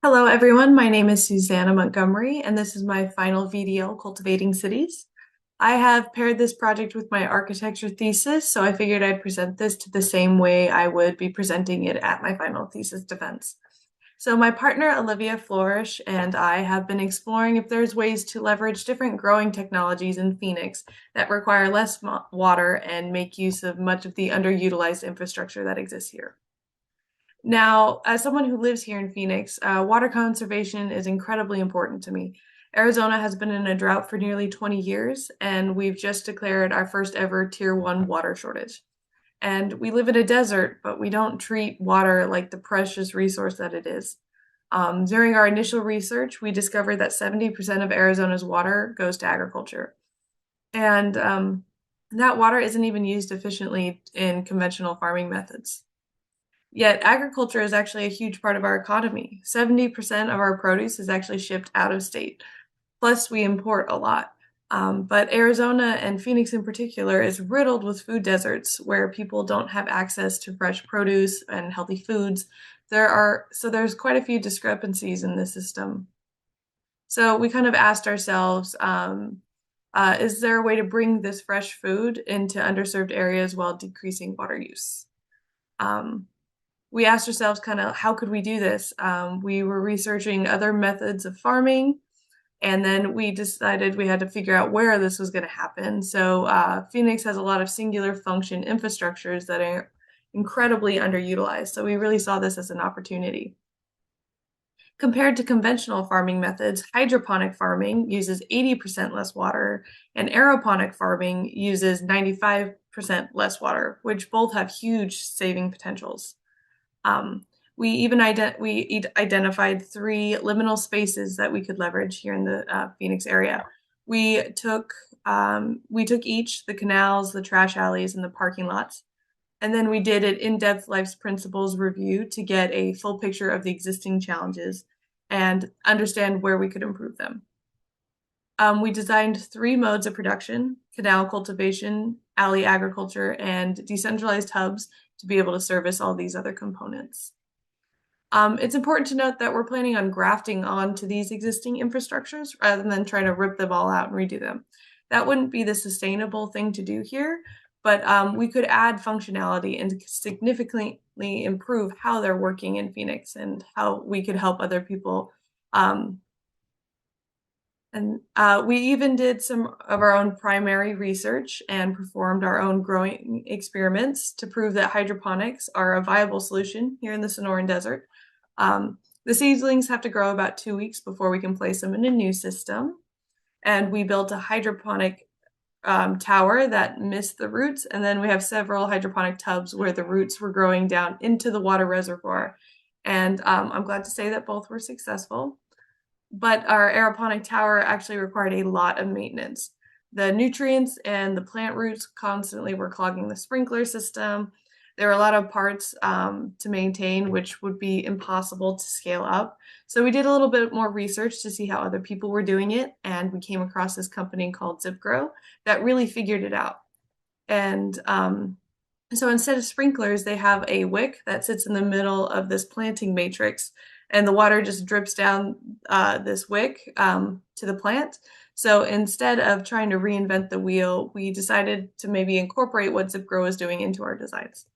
Hello, everyone. My name is Susanna Montgomery, and this is my final VDL, Cultivating Cities. I have paired this project with my architecture thesis, so I figured I'd present this to the same way I would be presenting it at my final thesis defense. So my partner, Olivia Flourish, and I have been exploring if there's ways to leverage different growing technologies in Phoenix that require less water and make use of much of the underutilized infrastructure that exists here. Now, as someone who lives here in Phoenix, water conservation is incredibly important to me. Arizona has been in a drought for nearly 20 years, and we've just declared our first ever Tier 1 water shortage. And we live in a desert, but we don't treat water like the precious resource that it is. During our initial research, we discovered that 70% of Arizona's water goes to agriculture. And that water isn't even used efficiently in conventional farming methods. Yet agriculture is actually a huge part of our economy. 70% of our produce is actually shipped out of state. Plus, we import a lot. But Arizona and Phoenix in particular is riddled with food deserts where people don't have access to fresh produce and healthy foods. There's quite a few discrepancies in the system. So we kind of asked ourselves, is there a way to bring this fresh food into underserved areas while decreasing water use? Um, we asked ourselves kind of how could we do this? We were researching other methods of farming, and then we decided we had to figure out where this was going to happen. So Phoenix has a lot of singular function infrastructures that are incredibly underutilized. So we really saw this as an opportunity. Compared to conventional farming methods, hydroponic farming uses 80% less water, and aeroponic farming uses 95% less water, which both have huge saving potentials. We identified three liminal spaces that we could leverage here in the Phoenix area. We took each the canals, the trash alleys, and the parking lots, and then we did an in-depth life principles review to get a full picture of the existing challenges and understand where we could improve them. We designed three modes of production: canal cultivation, alley agriculture, and decentralized hubs to be able to service all these other components. It's important to note that we're planning on grafting onto these existing infrastructures rather than trying to rip them all out and redo them. That wouldn't be the sustainable thing to do here, but we could add functionality and significantly improve how they're working in Phoenix and how we could help other people. We even did some of our own primary research and performed our own growing experiments to prove that hydroponics are a viable solution here in the Sonoran Desert. The seedlings have to grow about 2 weeks before we can place them in a new system. And we built a hydroponic tower that missed the roots. And then we have several hydroponic tubs where the roots were growing down into the water reservoir. And I'm glad to say that both were successful. But our aeroponic tower actually required a lot of maintenance. The nutrients and the plant roots constantly were clogging the sprinkler system. There were a lot of parts to maintain, which would be impossible to scale up. So we did a little bit more research to see how other people were doing it, and we came across this company called ZipGrow that really figured it out. And so instead of sprinklers, they have a wick that sits in the middle of this planting matrix, and the water just drips down this wick to the plant. So instead of trying to reinvent the wheel, we decided to maybe incorporate what ZipGrow is doing into our designs.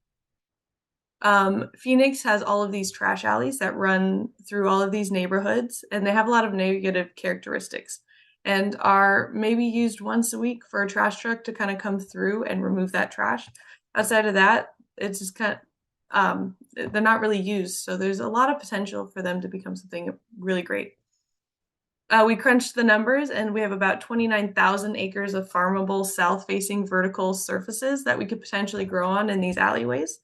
Phoenix has all of these trash alleys that run through all of these neighborhoods, and they have a lot of negative characteristics and are maybe used once a week for a trash truck to kind of come through and remove that trash. Outside of that, it's just they're not really used. So there's a lot of potential for them to become something really great. We crunched the numbers, and we have about 29,000 acres of farmable south-facing vertical surfaces that we could potentially grow on in these alleyways.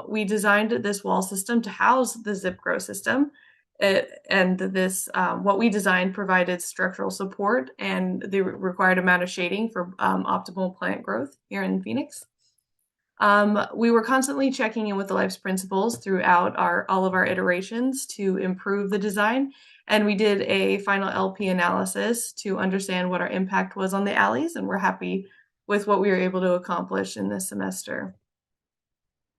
We designed this wall system to house the ZipGrow system. What we designed provided structural support and the required amount of shading for optimal plant growth here in Phoenix. We were constantly checking in with the life's principles throughout all of our iterations to improve the design, and we did a final LP analysis to understand what our impact was on the alleys, and we're happy with what we were able to accomplish in this semester.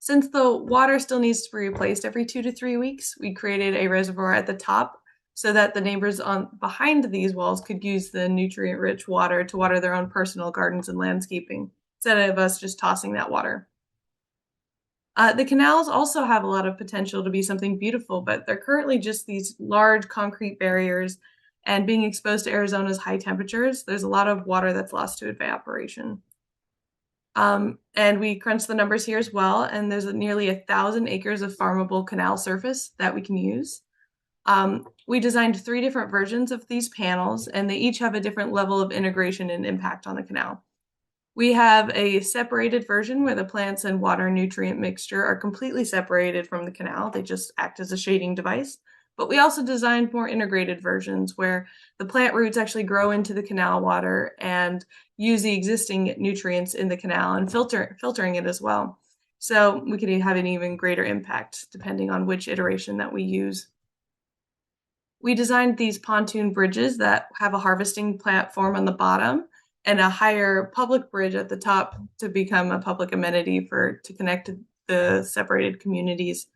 Since the water still needs to be replaced every 2 to 3 weeks, we created a reservoir at the top so that the neighbors on behind these walls could use the nutrient-rich water to water their own personal gardens and landscaping, instead of us just tossing that water. The canals also have a lot of potential to be something beautiful, but they're currently just these large concrete barriers. And being exposed to Arizona's high temperatures, there's a lot of water that's lost to evaporation. And we crunched the numbers here as well, and there's nearly 1,000 acres of farmable canal surface that we can use. We designed 3 different versions of these panels, and they each have a different level of integration and impact on the canal. We have a separated version where the plants and water nutrient mixture are completely separated from the canal. They just act as a shading device. But we also designed more integrated versions where the plant roots actually grow into the canal water and use the existing nutrients in the canal and filtering it as well. So we could have an even greater impact depending on which iteration that we use. We designed these pontoon bridges that have a harvesting platform on the bottom and a higher public bridge at the top to become a public amenity to connect the separated communities.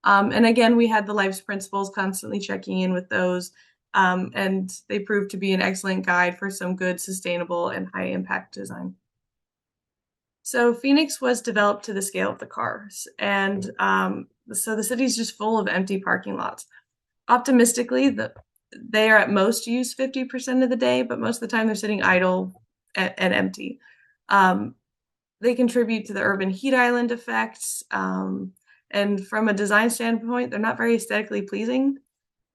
And again, we had the life's principles constantly checking in with those, and they proved to be an excellent guide for some good, sustainable, and high impact design. So Phoenix was developed to the scale of the cars, and so the city's just full of empty parking lots. Optimistically, they are at most used 50% of the day, but most of the time they're sitting idle and empty. They contribute to the urban heat island effects, and from a design standpoint, they're not very aesthetically pleasing.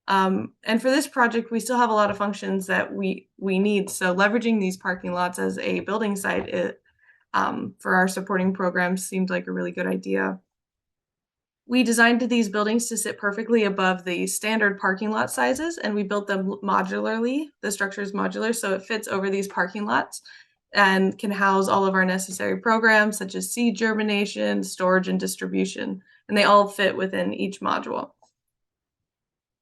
And for this project, we still have a lot of functions that we need. So leveraging these parking lots as a building site for our supporting programs seemed like a really good idea. We designed these buildings to sit perfectly above the standard parking lot sizes, and we built them modularly. The structure is modular, so it fits over these parking lots and can house all of our necessary programs, such as seed germination, storage, and distribution. And they all fit within each module.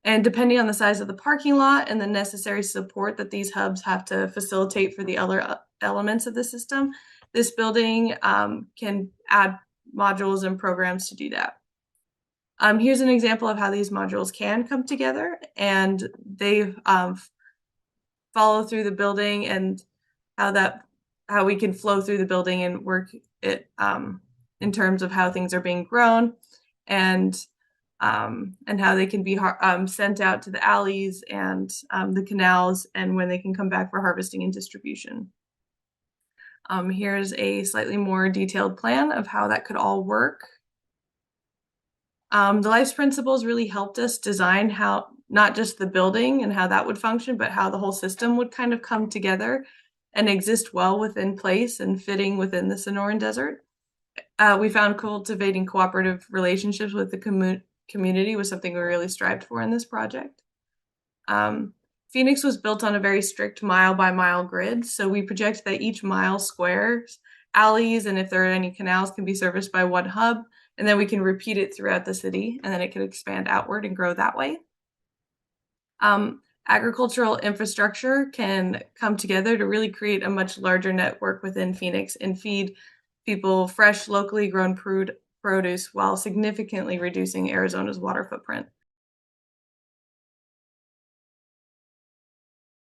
And depending on the size of the parking lot and the necessary support that these hubs have to facilitate for the other elements of the system, this building can add modules and programs to do that. Here's an example of how these modules can come together, and they follow through the building and how we can flow through the building and work it in terms of how things are being grown and how they can be sent out to the alleys and the canals, and when they can come back for harvesting and distribution. Here's a slightly more detailed plan of how that could all work. The life's principles really helped us design how not just the building and how that would function, but how the whole system would kind of come together and exist well within place and fitting within the Sonoran Desert. We found cultivating cooperative relationships with the community was something we really strived for in this project. Phoenix was built on a very strict mile-by-mile grid, so we project that each mile squares, alleys, and if there are any canals can be serviced by one hub, and then we can repeat it throughout the city, and then it can expand outward and grow that way. Agricultural infrastructure can come together to really create a much larger network within Phoenix and feed people fresh, locally grown produce while significantly reducing Arizona's water footprint.